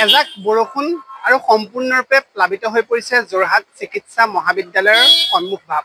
এজাক বৰষুণ আৰু সম্পূৰ্ণৰূপে প্লাবিত হৈ পৰিছে যোৰহাট চিকিৎসা মহাবিদ্যালয়ৰ সন্মুখভাগ।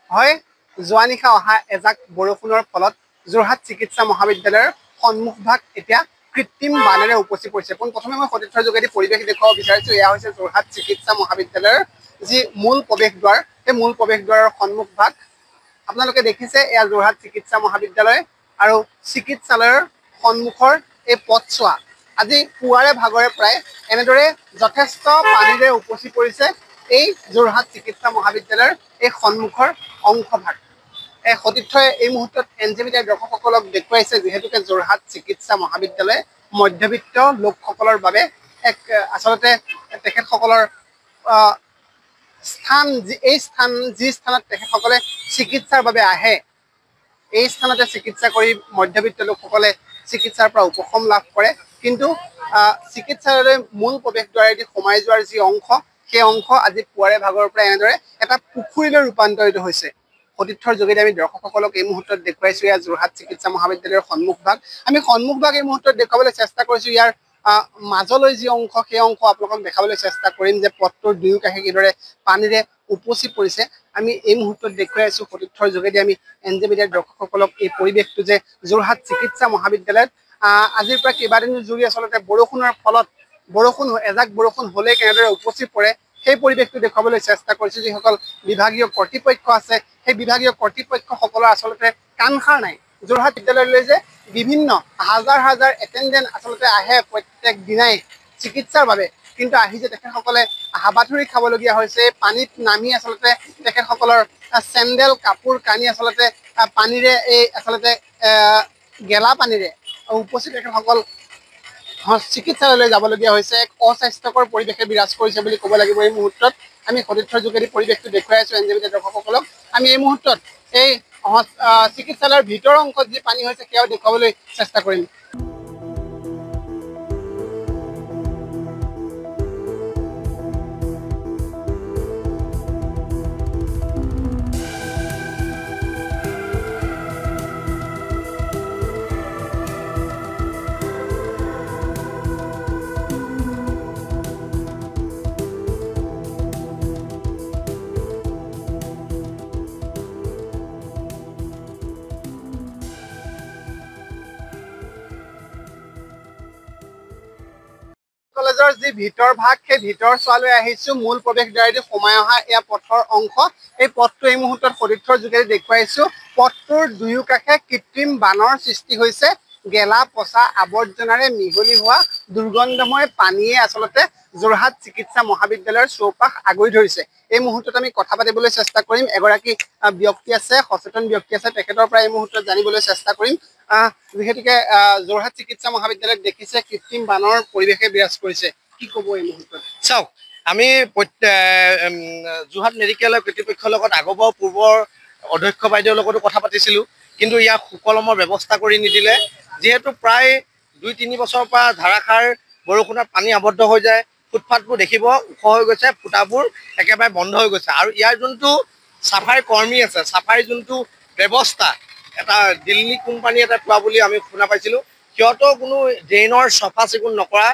হয়, যোৱা নিশা অহা এজাক বৰষুণৰ ফলত যোৰহাট চিকিৎসা মহাবিদ্যালয়ৰ সন্মুখভাগ এতিয়া কৃত্ৰিম বানেৰে উপচি পৰিছে। প্ৰথমে মই সতীৰ্থৰ যোগেদি পৰিৱেশ দেখুৱাব বিচাৰিছোঁ। এয়া হৈছে যোৰহাট চিকিৎসা মহাবিদ্যালয়ৰ যি মূল প্ৰৱেশদ্বাৰ, সেই মূল প্ৰৱেশদ্বাৰৰ সন্মুখভাগ। আপোনালোকে দেখিছে এয়া যোৰহাট চিকিৎসা মহাবিদ্যালয় আৰু চিকিৎসালয়ৰ সন্মুখৰ এই পথছোৱা আজি পুৱাৰে ভাগৰে প্ৰায় এনেদৰে যথেষ্ট পানীৰে উপচি পৰিছে এই যোৰহাট চিকিৎসা মহাবিদ্যালয়ৰ এই সন্মুখৰ অংশভাগ। সতীৰ্থই এই মুহূৰ্তত NJ মিডিয়াৰ দৰ্শকসকলক দেখুৱাইছে যিহেতুকে যোৰহাট চিকিৎসা মহাবিদ্যালয় মধ্যবিত্ত লোকসকলৰ বাবে এক আচলতে তেখেতসকলৰ স্থান, যি স্থানত তেখেতসকলে চিকিৎসাৰ বাবে আহে, এই স্থানতে চিকিৎসা কৰি মধ্যবিত্ত লোকসকলে চিকিৎসাৰ পৰা উপশম লাভ কৰে। কিন্তু চিকিৎসালয়লৈ মূল প্ৰৱেশদ্বাৰেদি সোমাই যোৱাৰ যি অংশ, সেই অংশ আজি পুৱাৰে ভাগৰ পৰা এনেদৰে এটা পুখুৰীলৈ ৰূপান্তৰিত হৈছে। সতীৰ্থৰ যোগেদি আমি দৰ্শকসকলক এই মুহূৰ্তত দেখুৱাইছোঁ এয়া যোৰহাট চিকিৎসা মহাবিদ্যালয়ৰ সন্মুখভাগ। আমি সন্মুখভাগ এই মুহূৰ্তত দেখুৱাবলৈ চেষ্টা কৰিছোঁ। ইয়াৰ মাজলৈ যি অংশ, সেই অংশ আপোনালোকক দেখাবলৈ চেষ্টা কৰিম যে পথটোৰ দুয়োকাষে কিদৰে পানীৰে উপচি পৰিছে। আমি এই মুহূৰ্তত দেখুৱাই আছোঁ সতীৰ্থৰ যোগেদি আমি NJ মিডিয়াৰ দৰ্শকসকলক এই পৰিৱেশটো যে যোৰহাট চিকিৎসা মহাবিদ্যালয়ত আজিৰ পৰা কেইবাদিনো জুৰি আচলতে বৰষুণৰ ফলত এজাক বৰষুণ হ'লেই কেনেদৰে উপচি পৰে সেই পৰিৱেশটো দেখুৱাবলৈ চেষ্টা কৰিছোঁ। যিসকল বিভাগীয় কৰ্তৃপক্ষ আছে, সেই বিভাগীয় কৰ্তৃপক্ষসকলৰ আচলতে কাণসাৰ নাই। যোৰহাট বিদ্যালয়লৈ যে বিভিন্ন হাজাৰ হাজাৰ এটেণ্ডেণ্ট আচলতে আহে প্ৰত্যেক দিনাই চিকিৎসাৰ বাবে, কিন্তু আহি যে তেখেতসকলে হাবাথুৰি খাবলগীয়া হৈছে। পানীত নামি আচলতে তেখেতসকলৰ চেণ্ডেল কাপোৰ কানি আচলতে পানীৰে আচলতে গেলা পানীৰে উপচি তেখেতসকল চিকিৎসালয়লৈ যাবলগীয়া হৈছে। এক অস্বাস্থ্যকৰ পৰিৱেশে বিৰাজ কৰিছে বুলি ক'ব লাগিব। এই মুহূৰ্তত আমি সতীৰ্থৰ যোগেদি পৰিৱেশটো দেখুৱাই আছোঁ NJ মিডিয়াৰ দৰ্শকসকলক। আমি এই মুহূৰ্তত এই চিকিৎসালয়ৰ ভিতৰৰ অংশত যি পানী হৈছে সেয়াও দেখুৱাবলৈ চেষ্টা কৰিম। কলেজৰ যি ভিতৰ ভাগ, সেই ভিতৰ চোৱালৈ আহিছোঁ। মূল প্ৰৱেশদ্বাৰেদি সোমাই অহা এয়া পথৰ অংশ। এই পথটো এই মুহূৰ্তত সতীৰ্থৰ যোগেদি দেখুৱাইছোঁ। পথটোৰ দুয়োকাষে কৃত্ৰিম বানৰ সৃষ্টি হৈছে। গেলা পচা আৱৰ্জনাৰে মিহলি হোৱা দুৰ্গন্ধময় পানীয়ে আচলতে যোৰহাট চিকিৎসা মহাবিদ্যালয়ৰ চৌপাশ আগুৰি ধৰিছে। এই মুহূৰ্তত আমি কথা পাতিবলৈ চেষ্টা কৰিম। এগৰাকী ব্যক্তি আছে, সচেতন ব্যক্তি আছে, তেখেতৰ পৰা এই মুহূৰ্তত জানিবলৈ চেষ্টা কৰিম। যিহেতুকে যোৰহাট চিকিৎসা মহাবিদ্যালয়ত দেখিছে কৃত্ৰিম বানৰ পৰিৱেশে বিৰাজ কৰিছে, কি ক'ব এই মুহূৰ্তত? চাওক, আমি যোৰহাট মেডিকেলৰ কৰ্তৃপক্ষৰ লগত আগৰ পূৰ্বৰ অধ্যক্ষ বাইদেউৰ লগতো কথা পাতিছিলোঁ, কিন্তু ইয়াক সুকলমৰ ব্যৱস্থা কৰি নিদিলে। যিহেতু প্ৰায় ২-৩ বছৰৰ পৰা ধাৰাসাৰ বৰষুণত পানী আবদ্ধ হৈ যায়। ফুটপাথবোৰ দেখিব ওখ হৈ গৈছে, ফুটাবোৰ একেবাৰে বন্ধ হৈ গৈছে। আৰু ইয়াৰ যোনটো চাফাই কৰ্মী আছে, চাফাই যোনটো ব্যৱস্থা, এটা দিল্লী কোম্পানী এটা পোৱা বুলি আমি শুনা পাইছিলোঁ, সিহঁতেও কোনো ড্ৰেইনৰ চফা চিকুণ নকৰাৰ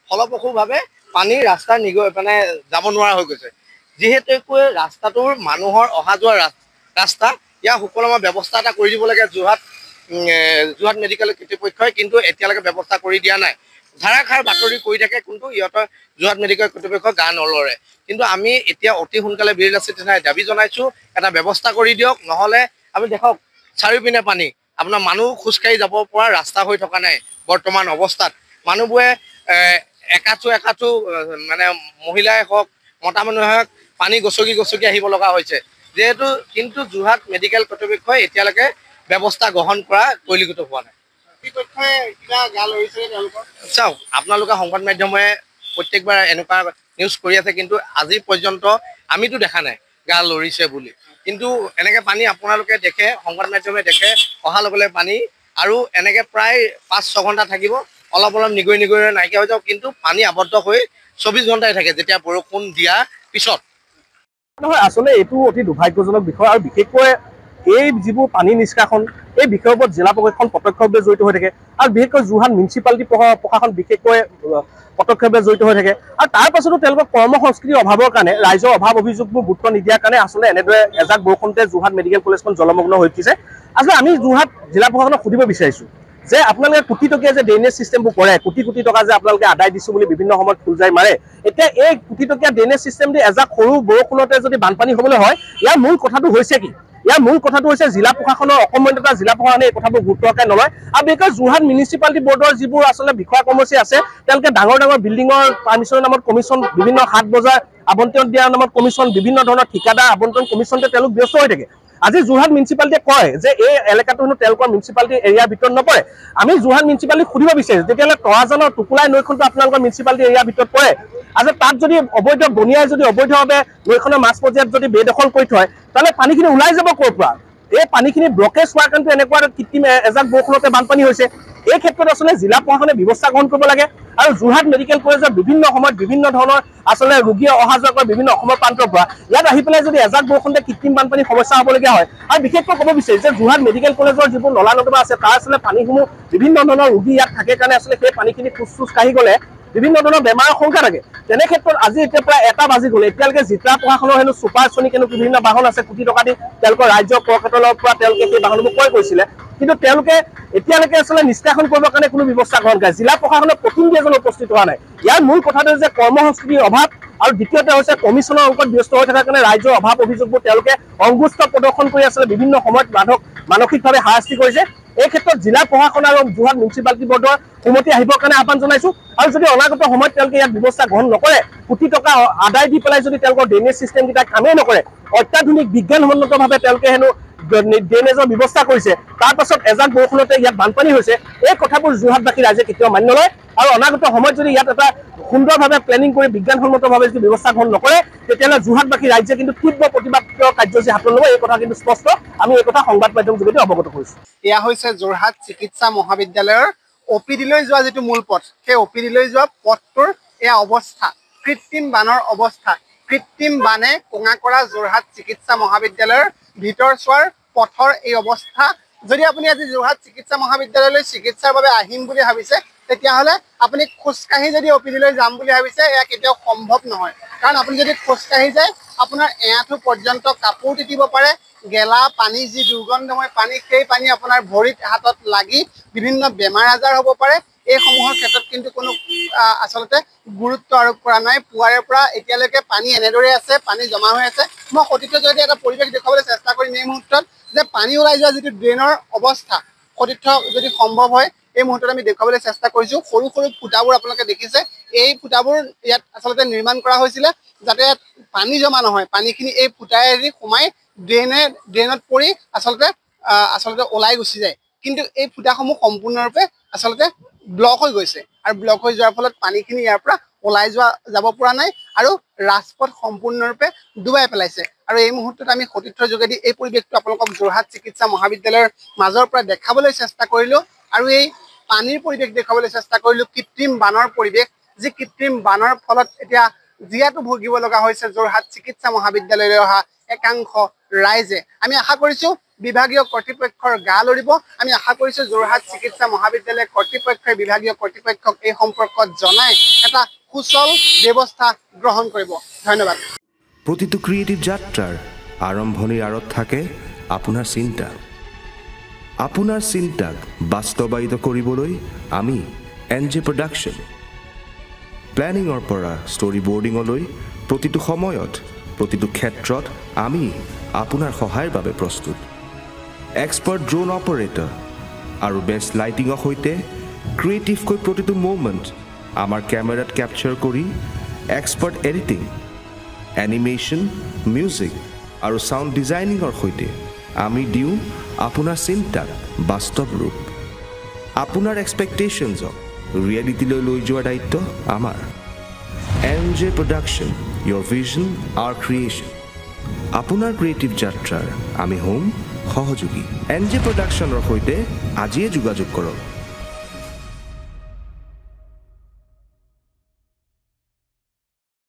ফলপ্ৰসূভাৱে পানী ৰাস্তা মানে যাব নোৱাৰা হৈ গৈছে। যিহেতুকৈ ৰাস্তাটোৰ মানুহৰ অহা যোৱাৰ ৰাস্তা, ইয়াৰ সুকলমৰ ব্যৱস্থা এটা কৰি দিব লাগে যোৰহাট মেডিকেল কৰ্তৃপক্ষই, কিন্তু এতিয়ালৈকে ব্যৱস্থা কৰি দিয়া নাই। ধাৰাসাৰ বাতৰি কৰি থাকে, কিন্তু ইহঁতৰ যোৰহাট মেডিকেল কৰ্তৃপক্ষই গা নলৰে। কিন্তু আমি এতিয়া অতি সোনকালে বিৰলাচিত দাবী জনাইছোঁ, এটা ব্যৱস্থা কৰি দিয়ক। নহ'লে আমি দেখক চাৰিওপিনে পানী, আপোনাৰ মানুহ খোজকাঢ়ি যাব পৰা ৰাস্তা হৈ থকা নাই। বৰ্তমান অৱস্থাত মানুহবোৰে একাঠু মানে মহিলাই হওক মতা মানুহে হওক পানী গছকি আহিব লগা হৈছে। যিহেতু কিন্তু যোৰহাট মেডিকেল কৰ্তৃপক্ষই এতিয়ালৈকে ব্যৱস্থা গ্ৰহণ কৰা পৰিলক্ষিত হোৱা নাই। চাওক, আপোনালোকে সংবাদ মাধ্যমে প্ৰত্যেকবাৰ এনেকুৱা নিউজ কৰি আছে, কিন্তু আজি পৰ্যন্ত আমিতো দেখা নাই গা লৰিছে বুলি। কিন্তু এনেকৈ পানী আপোনালোকে দেখে, সংবাদ মাধ্যমে দেখে, অহাৰ লগে লগে পানী আৰু এনেকৈ প্ৰায় 5-6 ঘণ্টা থাকিব, অলপ নিগৰি নাইকিয়া হৈ যাব। কিন্তু পানী আবদ্ধ হৈ 24 ঘণ্টাই থাকে যেতিয়া বৰষুণ দিয়াৰ পিছত। নহয়, আচলতে এইটো অতি দুৰ্ভাগ্যজনক বিষয়। আৰু বিশেষকৈ এই যিবোৰ পানী নিষ্কাশন এই বিষয়ৰ ওপৰত জিলা প্ৰশাসন প্ৰত্যক্ষভাৱে জড়িত হৈ থাকে আৰু বিশেষকৈ যোৰহাট মিউনিচিপালিটি প্ৰশাসন বিশেষকৈ প্ৰত্যক্ষভাৱে জড়িত হৈ থাকে আৰু তাৰ পাছতো তেওঁলোকৰ কৰ্ম সংস্কৃতিৰ অভাৱৰ কাৰণে ৰাইজৰ অভাৱ অভিযোগবোৰ গুৰুত্ব নিদিয়াৰ কাৰণে আচলতে এনেদৰে এজাক বৰষুণতে যোৰহাট মেডিকেল কলেজখন জলমগ্ন হৈ উঠিছে। আচলতে আমি যোৰহাট জিলা প্ৰশাসনক সুধিব বিচাৰিছোঁ যে আপোনালোকে কোটি টকীয়া যে ড্ৰেইনেজ চিষ্টেমবোৰ কৰে, কোটি কোটি টকা যে আপোনালোকে আদায় দিছোঁ বুলি বিভিন্ন সময়ত ফুলজাই মাৰে, এতিয়া এই কোটি টকীয়া ড্ৰেইনেজ চিষ্টেম দি এজাক সৰু বৰষুণতে যদি বানপানী হ'বলৈ হয়, ইয়াৰ মূল কথাটো হৈছে কি? ইয়াৰ মূল কথাটো হৈছে জিলা প্ৰশাসনৰ অকমান্যতা, জিলা প্ৰশাসনে এই কথাবোৰ গুৰুত্বকে নলয় আৰু বিশেষকৈ যোৰহাট মিউনিচিপালিটি বৰ্ডৰ যিবোৰ আচলতে বিষয়া কৰ্মচাৰী আছে তেওঁলোকে ডাঙৰ ডাঙৰ বিল্ডিঙৰ পাৰ্মিশ্যনৰ নামত কমিশ্যন, বিভিন্ন হাট বজাৰ আবণ্টন দিয়াৰ নামত কমিশ্যন, বিভিন্ন ধৰণৰ ঠিকাদাৰ আবণ্টন কমিশ্যনতে তেওঁলোক ব্যস্ত হৈ থাকে। আজি যোৰহাট মিউনিচিপালিটিয়ে কয় যে এই এলেকাটো হেনো তেওঁলোকৰ মিউনিচিপালিটি এৰিয়াৰ ভিতৰত নপৰে। আমি যোৰহাট মিউনিচিপালিটিক সুধিব বিচাৰিছোঁ তেতিয়াহ'লে তৰাজানৰ টুকুলাই নৈখনটো আপোনালোকৰ মিউনিচিপালিটি এৰিয়াৰ ভিতৰত পৰে। আজি তাত যদি অবৈধ বনিয়াই যদি অবৈধভাৱে নৈখনৰ মাছ পৰ্যায়ত যদি বেদখল কৰি থয় তাহলে পানীখিনি ওলাই যাব ক'ৰ পৰা? এই পানীখিনি ব্লকেজ হোৱাৰ কাৰণে এনেকুৱা কৃত্ৰিম এজাক বৰষুণতে বানপানী হৈছে। এই ক্ষেত্ৰত আচলতে জিলা প্ৰশাসনে ব্যৱস্থা গ্ৰহণ কৰিব লাগে আৰু যোৰহাট মেডিকেল কলেজৰ বিভিন্ন সময়ত বিভিন্ন ধৰণৰ আচলতে ৰোগীয়ে অহা যোৱা কৰে বিভিন্ন অসমৰ প্ৰান্তৰ পৰা। ইয়াত আহি পেলাই যদি এজাক বৰষুণতে কৃত্ৰিম বানপানী সমস্যা হ'বলগীয়া হয় আৰু বিশেষকৈ ক'ব বিচাৰিছে যে যোৰহাট মেডিকেল কলেজৰ যিবোৰ নলা নৰ্দমা আছে তাৰ আচলতে পানীসমূহ বিভিন্ন ধৰণৰ ৰোগী ইয়াত থাকে কাৰণে আচলতে সেই পানীখিনি খোজ কাঢ়ি গ'লে বিভিন্ন ধৰণৰ বেমাৰৰ সংখ্যা থাকে। তেনে ক্ষেত্ৰত আজি এতিয়া প্ৰায় 1টা বাজি গ'ল, এতিয়ালৈকে জিলা প্ৰশাসনৰ হেনো ছুপাৰ চনিক হেনো বিভিন্ন বাহন আছে, কোটি টকা দি তেওঁলোকৰ ৰাজ্যৰ কৰকেটলৰ পৰা তেওঁলোকে সেই বাহনবোৰ ক্ৰয় কৰিছিলে, কিন্তু তেওঁলোকে এতিয়ালৈকে আচলতে নিষ্কাশন কৰিবৰ কাৰণে কোনো ব্যৱস্থা গ্ৰহণ কৰে। জিলা প্ৰশাসনৰ প্ৰতিনিধি এজন উপস্থিত হোৱা নাই। ইয়াৰ মূল কথাটো যে কৰ্ম সংস্কৃতিৰ অভাৱ আৰু দ্বিতীয়তে হৈছে কমিশ্যনৰ অংকত ব্যস্ত হৈ থকাৰ কাৰণে ৰাইজৰ অভাৱ অভিযোগবোৰ তেওঁলোকে অংগুষ্ঠ প্ৰদৰ্শন কৰি আচলতে বিভিন্ন সময়ত মানসিকভাৱে হাৰাশাস্তি কৰিছে। এই ক্ষেত্ৰত জিলা প্ৰশাসন আৰু যোৰহাট মিউনিচিপালিটি বৰ্ডৰ উন্নতি আহিবৰ কাৰণে আহ্বান জনাইছোঁ আৰু যদি অনাগত সময়ত তেওঁলোকে ইয়াত ব্যৱস্থা গ্ৰহণ নকৰে, কোটি টকা আদায় দি পেলাই যদি তেওঁলোকৰ ড্ৰেইনেজ চিষ্টেমকেইটা কামেই নকৰে, অত্যাধুনিক বিজ্ঞানসন্মতভাৱে তেওঁলোকে হেনো ড্ৰেইনেজৰ ব্যৱস্থা কৰিছে, তাৰ পাছত এজাক বৰষুণতে ইয়াত বানপানী হৈছে, এই কথাবোৰ যোৰহাটবাসী ৰাইজে কেতিয়াও মানি নলয় আৰু অনাগত সময়ত যদি ইয়াত এটা সুন্দৰভাৱে প্লেনিং কৰি বিজ্ঞানসন্মতভাৱে যদি ব্যৱস্থা গ্ৰহণ নকৰে তেতিয়াহ'লে যোৰহাটবাসী ৰাইজে কিন্তু তীব্ৰ প্ৰতিবাদ কাৰ্যসূচী হাতত ল'ব। এই কথা কিন্তু স্পষ্ট, আমি এই কথা সংবাদ মাধ্যম যোগেদি অৱগত কৰিছোঁ। এয়া হৈছে যোৰহাট চিকিৎসা মহাবিদ্যালয়ৰ OPD-লৈ যোৱা যিটো মূল পথ, সেই OPD-লৈ যোৱা পথটোৰ এয়া অৱস্থা, কৃত্ৰিম বানৰ অৱস্থা। কৃত্ৰিম বানে কোঙা কৰা যোৰহাট চিকিৎসা মহাবিদ্যালয়ৰ ভিতৰচোৱাৰ পথৰ এই অৱস্থা। যদি আপুনি আজি যোৰহাট চিকিৎসা মহাবিদ্যালয়লৈ চিকিৎসাৰ বাবে আহিম বুলি ভাবিছে তেতিয়াহ'লে আপুনি খোজকাঢ়ি যদি OPD-লৈ যাম বুলি ভাবিছে এয়া কেতিয়াও সম্ভৱ নহয়, কাৰণ আপুনি যদি খোজকাঢ়ি যায় আপোনাৰ এআঁঠু পৰ্যন্ত কাপোৰ তিতিব পাৰে। গেলা পানী, যি দুৰ্গন্ধময় পানী, সেই পানী আপোনাৰ ভৰিত হাতত লাগি বিভিন্ন বেমাৰ আজাৰ হ'ব পাৰে। এইসমূহৰ ক্ষেত্ৰত কিন্তু কোনো আচলতে গুৰুত্ব আৰোপ কৰা নাই। পুৱাৰে পৰা এতিয়ালৈকে পানী এনেদৰে আছে, পানী জমা হৈ আছে। মই সতীৰ্থৰ জৰিয়তে এটা পৰিৱেশ দেখুৱাবলৈ চেষ্টা কৰিম এই মুহূৰ্তত যে পানী ওলাই যোৱা যিটো ড্ৰেইনৰ অৱস্থা, সতীৰ্থ যদি সম্ভৱ হয় এই মুহূৰ্তত আমি দেখুৱাবলৈ চেষ্টা কৰিছোঁ। সৰু সৰু ফুটাবোৰ আপোনালোকে দেখিছে, এই ফুটাবোৰ ইয়াত আচলতে নিৰ্মাণ কৰা হৈছিলে যাতে ইয়াত পানী জমা নহয়, পানীখিনি এই ফুটাইদি সোমাই ড্ৰেইনত পৰি আচলতে ওলাই গুচি যায়। কিন্তু এই ফুটাসমূহ সম্পূৰ্ণৰূপে আচলতে ব্লক হৈ গৈছে আৰু ব্লক হৈ যোৱাৰ ফলত পানীখিনি ইয়াৰ পৰা ওলাই যাব পৰা নাই আৰু ৰাজপথ সম্পূৰ্ণৰূপে ডুবাই পেলাইছে। আৰু এই মুহূৰ্তত আমি সতীৰ্থৰ যোগেদি এই পৰিৱেশটো আপোনালোকক যোৰহাট চিকিৎসা মহাবিদ্যালয়ৰ মাজৰ পৰা দেখাবলৈ চেষ্টা কৰিলোঁ আৰু এই পানীৰ পৰিৱেশ দেখুৱাবলৈ চেষ্টা কৰিলোঁ, কৃত্ৰিম বানৰ পৰিৱেশ, যি কৃত্ৰিম বানৰ ফলত এতিয়া জীয়াতু ভুগিব লগা হৈছে যোৰহাট চিকিৎসা মহাবিদ্যালয়লৈ অহা একাংশ ৰাইজে। আমি আশা কৰিছোঁ বিভাগীয় কৰ্তৃপক্ষৰ গা লৰিব। আমি আশা কৰিছোঁ যোৰহাট চিকিৎসা মহাবিদ্যালয় কৰ্তৃপক্ষই বিভাগীয় কৰ্তৃপক্ষক এই সম্পৰ্কত জনাই এটা সুচল ব্যৱস্থা গ্ৰহণ কৰিব। ধন্যবাদ। প্ৰতিটো ক্ৰিয়েটিভ যাত্ৰাৰ আৰম্ভণিৰ আঁৰত থাকে আপোনাৰ চিন্তা। আপোনাৰ চিন্তাক বাস্তৱায়িত কৰিবলৈ আমি NJ প্ৰডাকশ্যন, প্লেনিঙৰ পৰা ষ্টৰি বৰ্ডিঙলৈ প্ৰতিটো সময়ত প্ৰতিটো ক্ষেত্ৰত আমি আপোনাৰ সহায়ৰ বাবে প্ৰস্তুত। এক্সপাৰ্ট ড্ৰোন অপাৰেটৰ আৰু বেষ্ট লাইটিঙৰ সৈতে ক্ৰিয়েটিভকৈ প্ৰতিটো মুভমেণ্ট আমাৰ কেমেৰাত কেপচাৰ কৰি এক্সপাৰ্ট এডিটিং, এনিমেশ্যন, মিউজিক আৰু ছাউণ্ড ডিজাইনিঙৰ সৈতে আমি দিওঁ আপোনাৰ চিন্তাক বাস্তৱ ৰূপ। আপোনাৰ এক্সপেক্টেশ্যনছক ৰিয়েলিটিলৈ লৈ যোৱাৰ দায়িত্ব আমাৰ। NJ production, your vision, our creation। আপোনাৰ ক্ৰিয়েটিভ যাত্ৰাৰ আমি হ'ম সহযোগী। NJ প্ৰডাকশ্যনৰ সৈতে আজিয়ে যোগাযোগ কৰক।